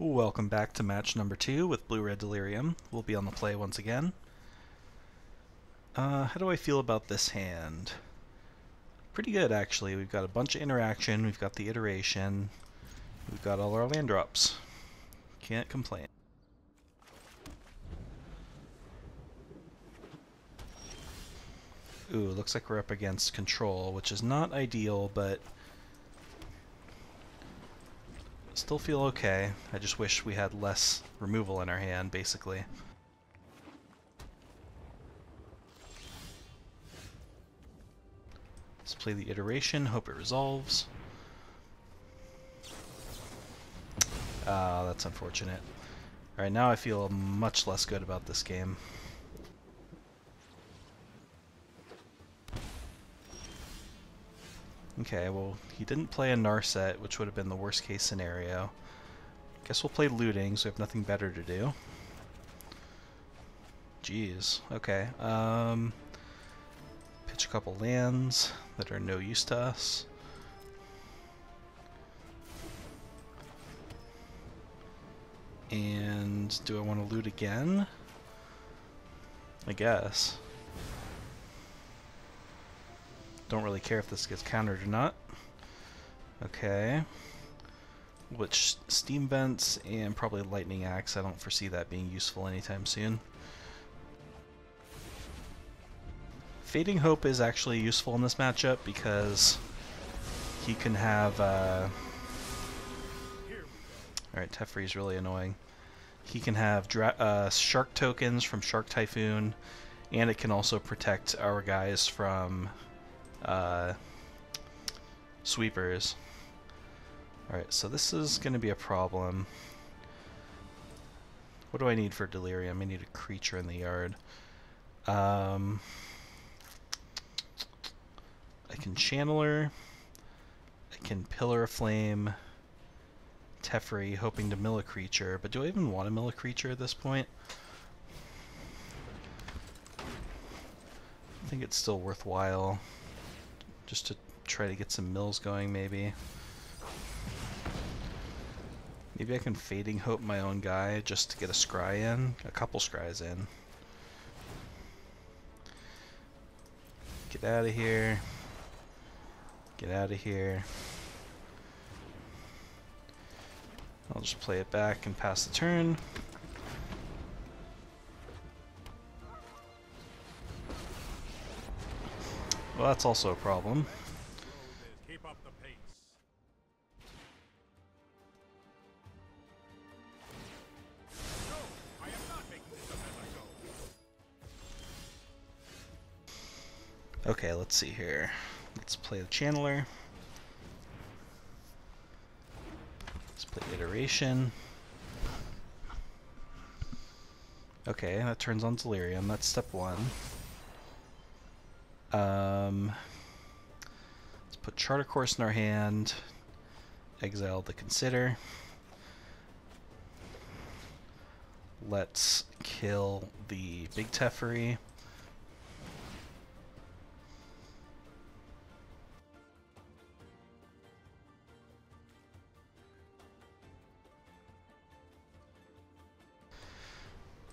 Welcome back to match number 2 with Blue-Red Delirium. We'll be on the play once again. How do I feel about this hand? Pretty good, actually. We've got a bunch of interaction, we've got the iteration, we've got all our land drops. Can't complain. Ooh, looks like we're up against control, which is not ideal, but still feel okay. I just wish we had less removal in our hand, basically. Let's play the iteration, hope it resolves. That's unfortunate. Alright, now I feel much less good about this game. Okay, well, he didn't play a Narset, which would have been the worst case scenario. Guess we'll play looting, so we have nothing better to do. Jeez, okay. Pitch a couple lands that are no use to us. And do I want to loot again? I guess. Don't really care if this gets countered or not. Okay. Which steam vents and probably lightning axe. I don't foresee that being useful anytime soon. Fading Hope is actually useful in this matchup because he can have alright, Teferi's really annoying. He can have shark tokens from Shark Typhoon, and it can also protect our guys from sweepers. Alright, so this is going to be a problem. What do I need for Delirium? I need a creature in the yard. I can Channeler. I can Pillar of Flame. Teferi, hoping to mill a creature, but do I even want to mill a creature at this point? I think it's still worthwhile just to try to get some mills going, maybe. Maybe I can Fading Hope my own guy just to get a scry in, a couple scries in. Get out of here. Get out of here. I'll just play it back and pass the turn. Well, that's also a problem. Keep up the pace. No, I am not making this up as I go. Okay, let's see here. Let's play the Channeler. Let's play Iteration. Okay, that turns on Delirium. That's step one. Let's put Charter Course in our hand. Exile the Consider. Let's kill the big Teferi.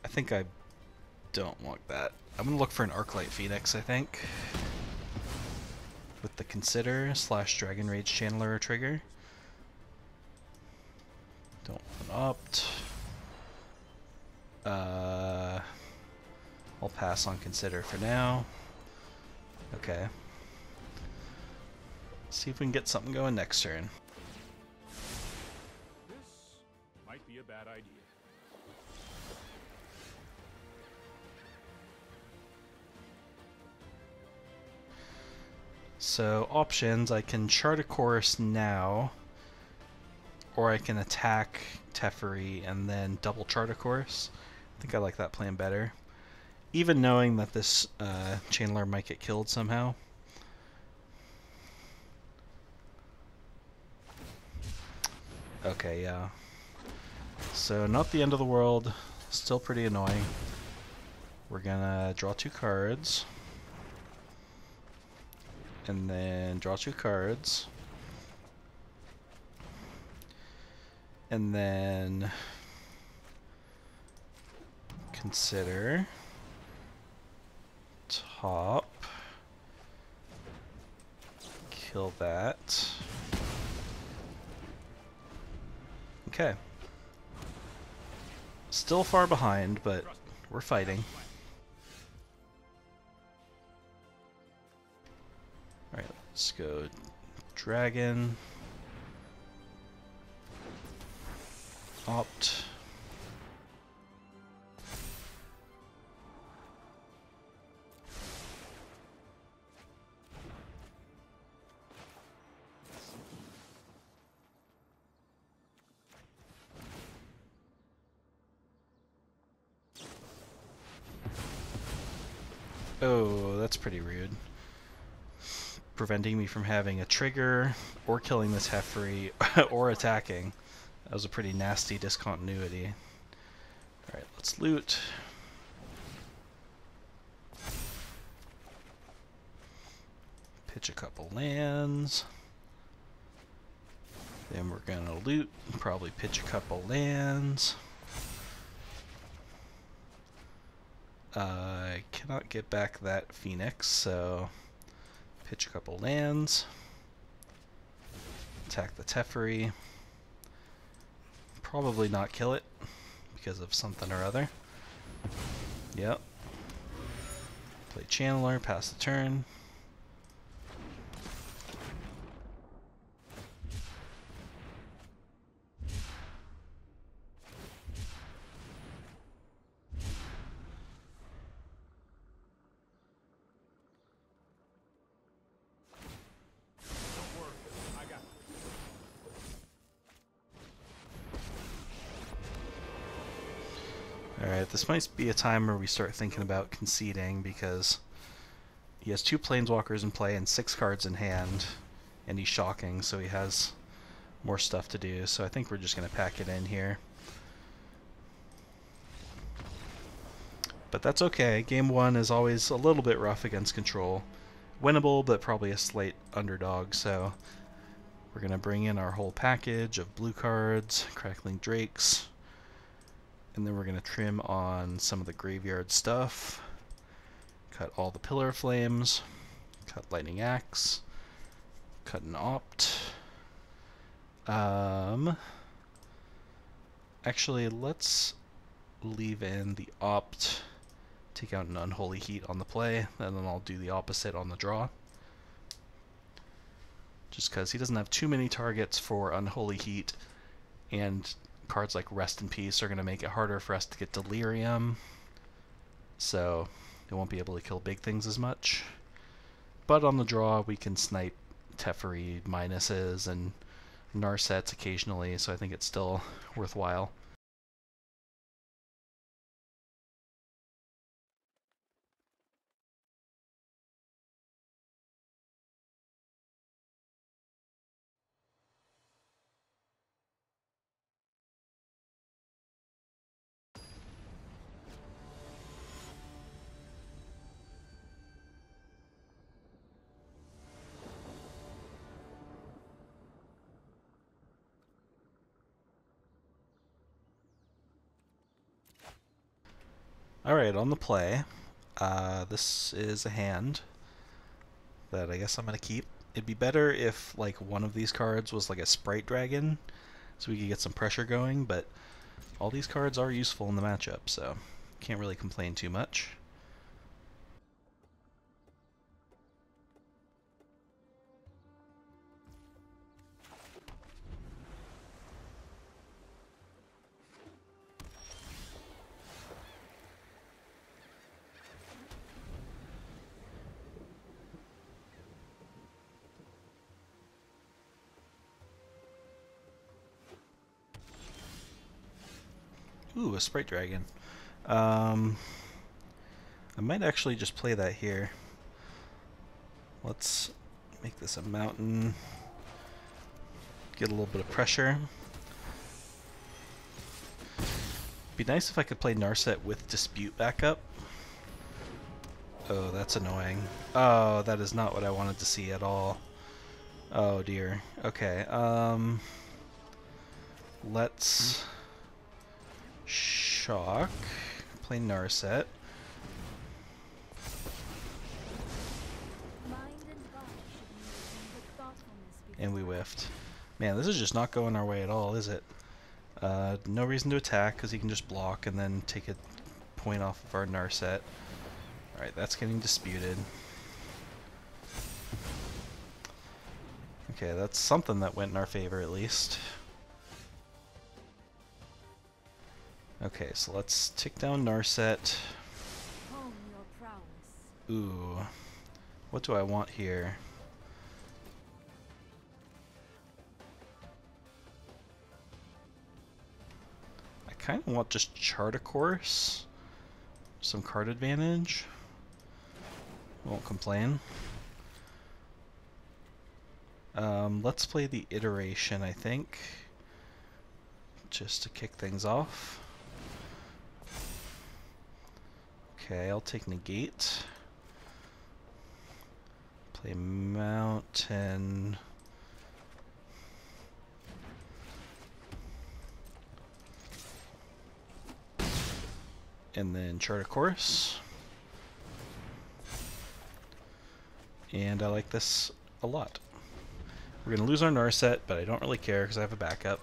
I think I don't want that. I'm gonna look for an Arclight Phoenix, I think. With the Consider / Dragon Rage Channeler trigger. Don't opt. I'll pass on Consider for now. Okay. See if we can get something going next turn. This might be a bad idea. So options, I can chart a course now, or I can attack Teferi and then double chart a course. I think I like that plan better. Even knowing that this Channeler might get killed somehow. Okay, yeah. So not the end of the world, still pretty annoying. We're gonna draw 2 cards. And then draw 2 cards. And then consider top. Kill that. Okay. Still far behind, but we're fighting. Alright, let's go dragon. Opt. Oh, that's pretty rude. Preventing me from having a trigger, or killing this Heffery, or attacking. That was a pretty nasty discontinuity. Alright, let's loot. Pitch a couple lands. Then we're gonna loot, probably pitch a couple lands. I cannot get back that Phoenix, so pitch a couple lands. Attack the Teferi. Probably not kill it because of something or other. Yep. Play Channeler, pass the turn. Alright, this might be a time where we start thinking about conceding, because he has 2 Planeswalkers in play and 6 cards in hand, and he's shocking, so he has more stuff to do, so I think we're just going to pack it in here. But that's okay. Game 1 is always a little bit rough against control. Winnable, but probably a slight underdog, so we're going to bring in our whole package of blue cards, Crackling Drakes, and then we're going to trim on some of the graveyard stuff. Cut all the Pillar Flames. Cut Lightning Axe. Cut an Opt. Actually, let's leave in the Opt. Take out an Unholy Heat on the play, and then I'll do the opposite on the draw. Just because he doesn't have too many targets for Unholy Heat, and cards like Rest in Peace are going to make it harder for us to get Delirium, so it won't be able to kill big things as much. But on the draw, we can snipe Teferi minuses and Narsets occasionally, so I think it's still worthwhile. Alright, on the play, this is a hand that I guess I'm going to keep. It'd be better if like one of these cards was like a Sprite Dragon, so we could get some pressure going, but all these cards are useful in the matchup, so can't really complain too much. Ooh, a Sprite Dragon. I might actually just play that here. Let's make this a mountain. Get a little bit of pressure. Be nice if I could play Narset with Dispute backup. Oh, that's annoying. Oh, that is not what I wanted to see at all. Oh dear. Okay, Let's shock, play Narset. And we whiffed. Man, this is just not going our way at all, is it? No reason to attack, because he can just block and then take a point off of our Narset. Alright, that's getting disputed. Okay, that's something that went in our favor at least. Okay, so let's tick down Narset. Ooh. What do I want here? I kind of want just chart a course. Some card advantage. Won't complain. Let's play the iteration, I think. Just to kick things off. Okay, I'll take negate. Play mountain. And then chart a course. And I like this a lot. We're going to lose our Narset, but I don't really care because I have a backup.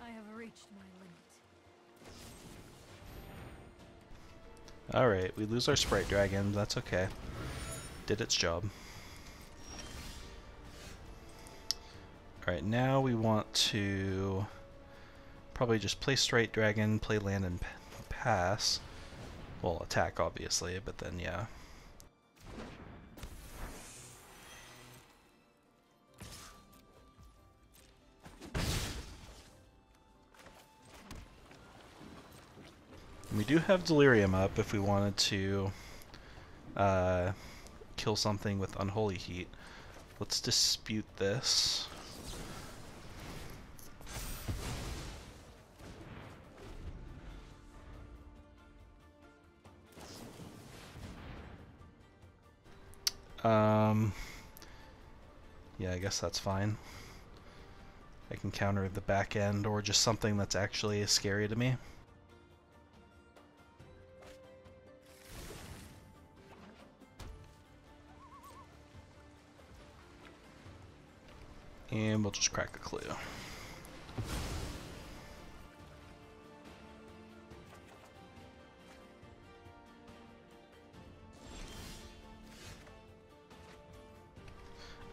I have reached my limit. Alright, we lose our Sprite Dragon, that's okay. Did its job. Alright, now we want to probably just play Sprite Dragon, play land and pass. Well, attack obviously, but then yeah. We do have Delirium up if we wanted to kill something with Unholy Heat. Let's dispute this. Yeah, I guess that's fine. I can counter the back end or just something that's actually scary to me. And we'll just crack a clue.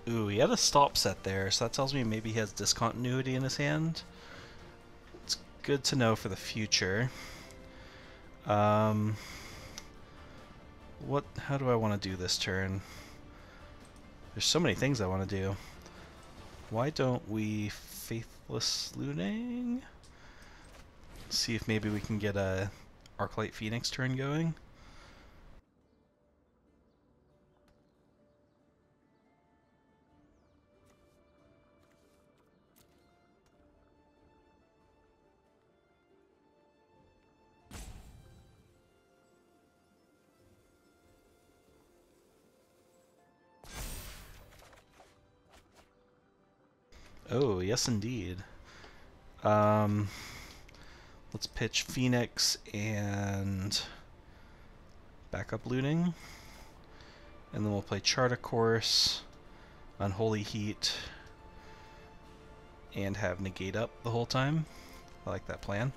Ooh, he had a stop set there, so that tells me maybe he has discontinuity in his hand. It's good to know for the future. How do I want to do this turn? There's so many things I want to do. Why don't we Faithless Looting? See if maybe we can get a Arclight Phoenix turn going. Oh, yes indeed. Let's pitch Phoenix and backup looting. And then we'll play Chart a Course, Unholy Heat, and have negate up the whole time. I like that plan.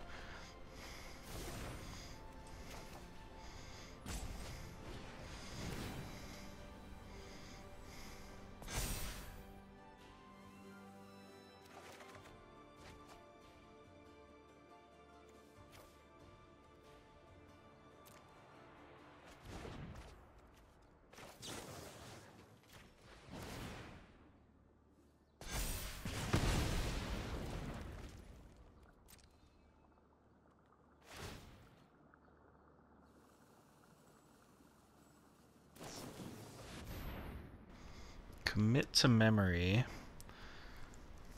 Commit to memory.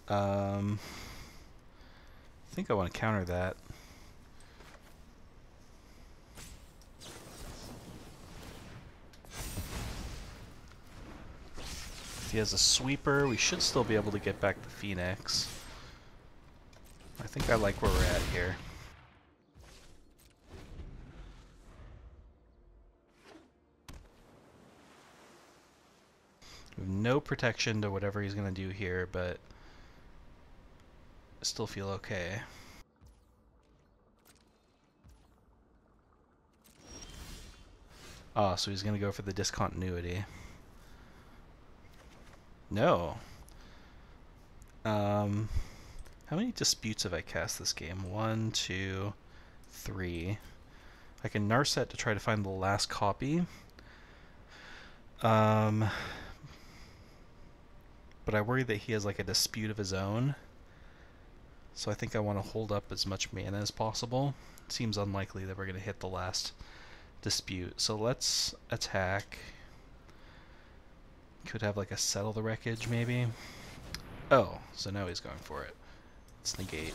I think I want to counter that. If he has a sweeper, we should still be able to get back the Phoenix. I think I like where we're at here. We have no protection to whatever he's going to do here, but I still feel okay. Ah, so he's going to go for the discontinuity. No. How many disputes have I cast this game? 1, 2, 3. I can Narset to try to find the last copy. But I worry that he has like a dispute of his own. So I think I want to hold up as much mana as possible. It seems unlikely that we're going to hit the last dispute. So let's attack. Could have like a Settle the Wreckage maybe. Oh, so now he's going for it. Let's negate.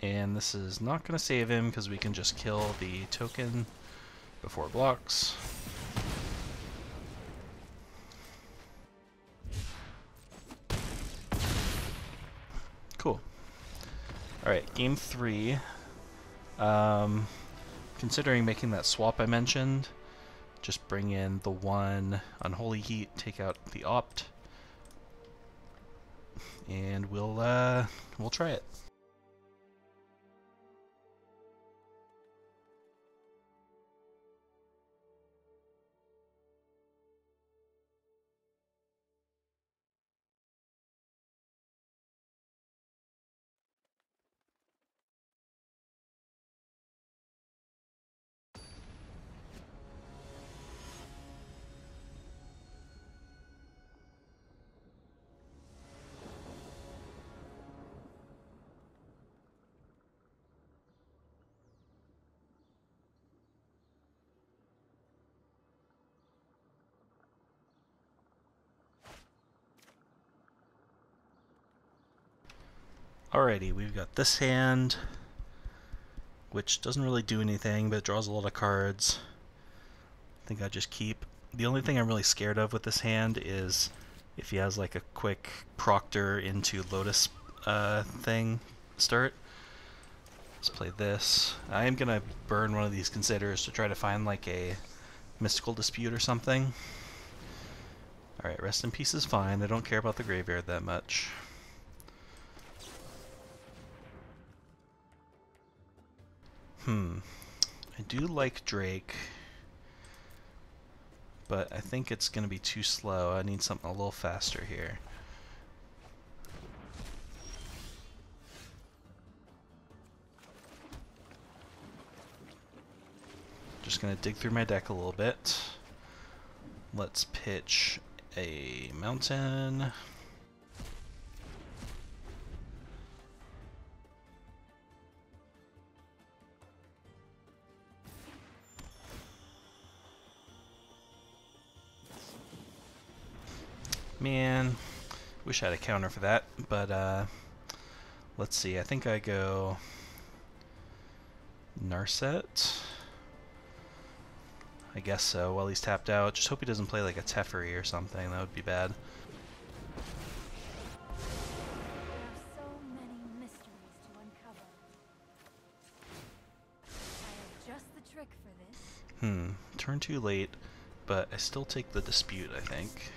And this is not going to save him because we can just kill the token before it blocks. Cool. Alright, game 3. Considering making that swap I mentioned, just bring in the 1 Unholy Heat, take out the Opt, and we'll try it. Alrighty, we've got this hand, which doesn't really do anything, but it draws a lot of cards. I think I just keep. The only thing I'm really scared of with this hand is if he has like a quick Proctor into Lotus thing start. Let's play this. I am going to burn one of these Considers to try to find like a Mystical Dispute or something. Alright, Rest in Peace is fine. I don't care about the graveyard that much. I do like Drake, but I think it's going to be too slow. I need something a little faster here. Just going to dig through my deck a little bit. Let's pitch a mountain. Man, wish I had a counter for that, but let's see. I think I go Narset. I guess so, while he's tapped out. Just hope he doesn't play like a Teferi or something. That would be bad. There are so many mysteries to uncover. I have just the trick for this. Turn too late, but I still take the dispute, I think.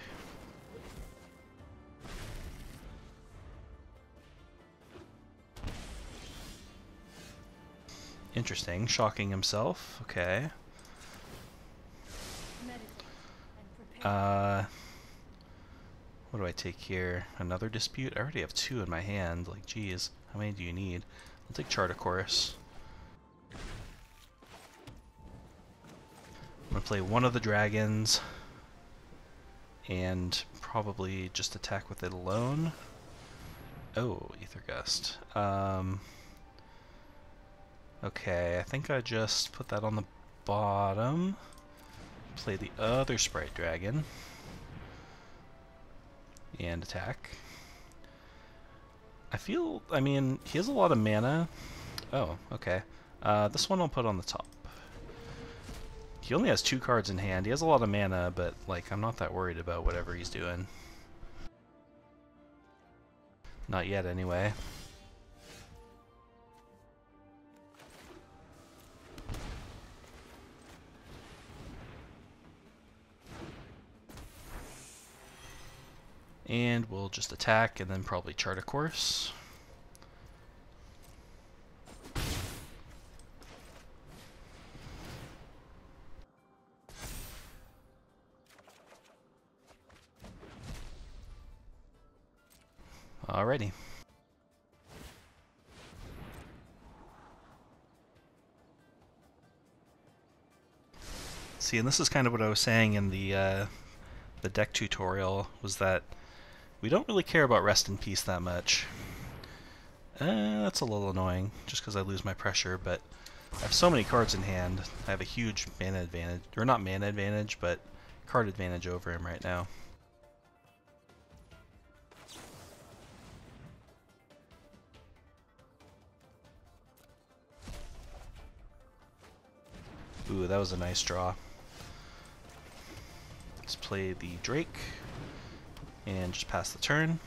Interesting. Shocking himself. Okay. What do I take here? Another dispute? I already have 2 in my hand. Like, geez, how many do you need? I'll take Chorus. I'm gonna play one of the dragons and probably just attack with it alone. Oh, Ether Gust. Okay, I think I just put that on the bottom. Play the other Sprite Dragon. And attack. I mean, he has a lot of mana. Oh, okay. This one I'll put on the top. He only has 2 cards in hand. He has a lot of mana, but, like, I'm not that worried about whatever he's doing. Not yet, anyway. And we'll just attack and then probably chart a course. Alrighty. See, and this is kind of what I was saying in the deck tutorial, was that we don't really care about Rest in Peace that much. That's a little annoying, just because I lose my pressure, but I have so many cards in hand, I have a huge mana advantage, or not mana advantage, but card advantage over him right now. Ooh, that was a nice draw. Let's play the Drake and just pass the turn.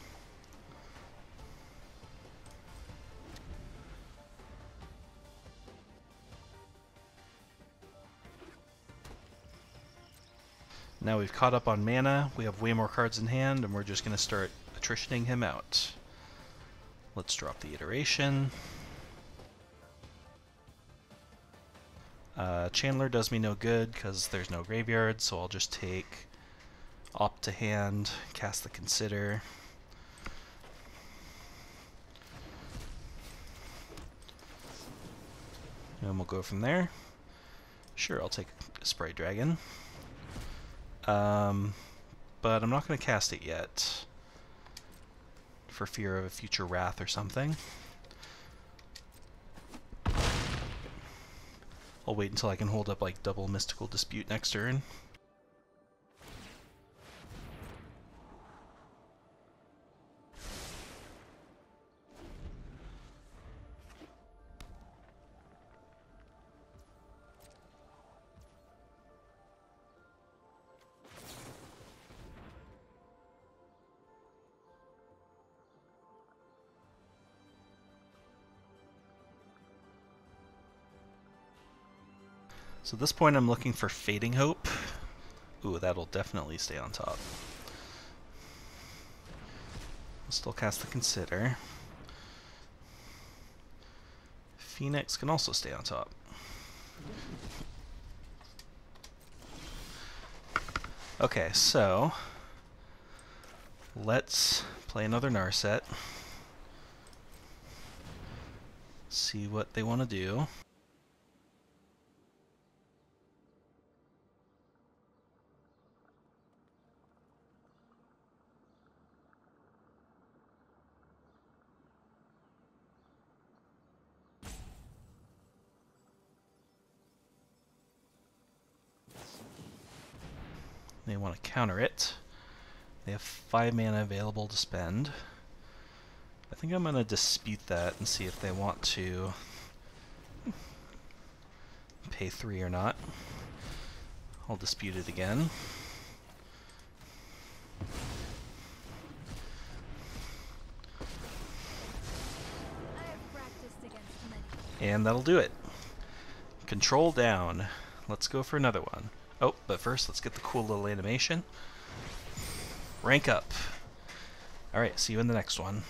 Now we've caught up on mana, we have way more cards in hand, and we're just going to start attritioning him out. Let's drop the iteration. Chandler does me no good because there's no graveyard, so I'll just take Opt to hand, cast the Consider. And we'll go from there. Sure, I'll take a Sprite Dragon. But I'm not going to cast it yet, for fear of a future Wrath or something. I'll wait until I can hold up like double Mystical Dispute next turn. So at this point I'm looking for Fading Hope. Ooh, that'll definitely stay on top. I'll still cast the Consider. Phoenix can also stay on top. Okay, so let's play another Narset. See what they want to do. They want to counter it. They have 5 mana available to spend. I think I'm going to dispute that and see if they want to pay 3 or not. I'll dispute it again. And that'll do it. Control down. Let's go for another one. Oh, but first let's get the cool little animation. Rank up. Alright, see you in the next one.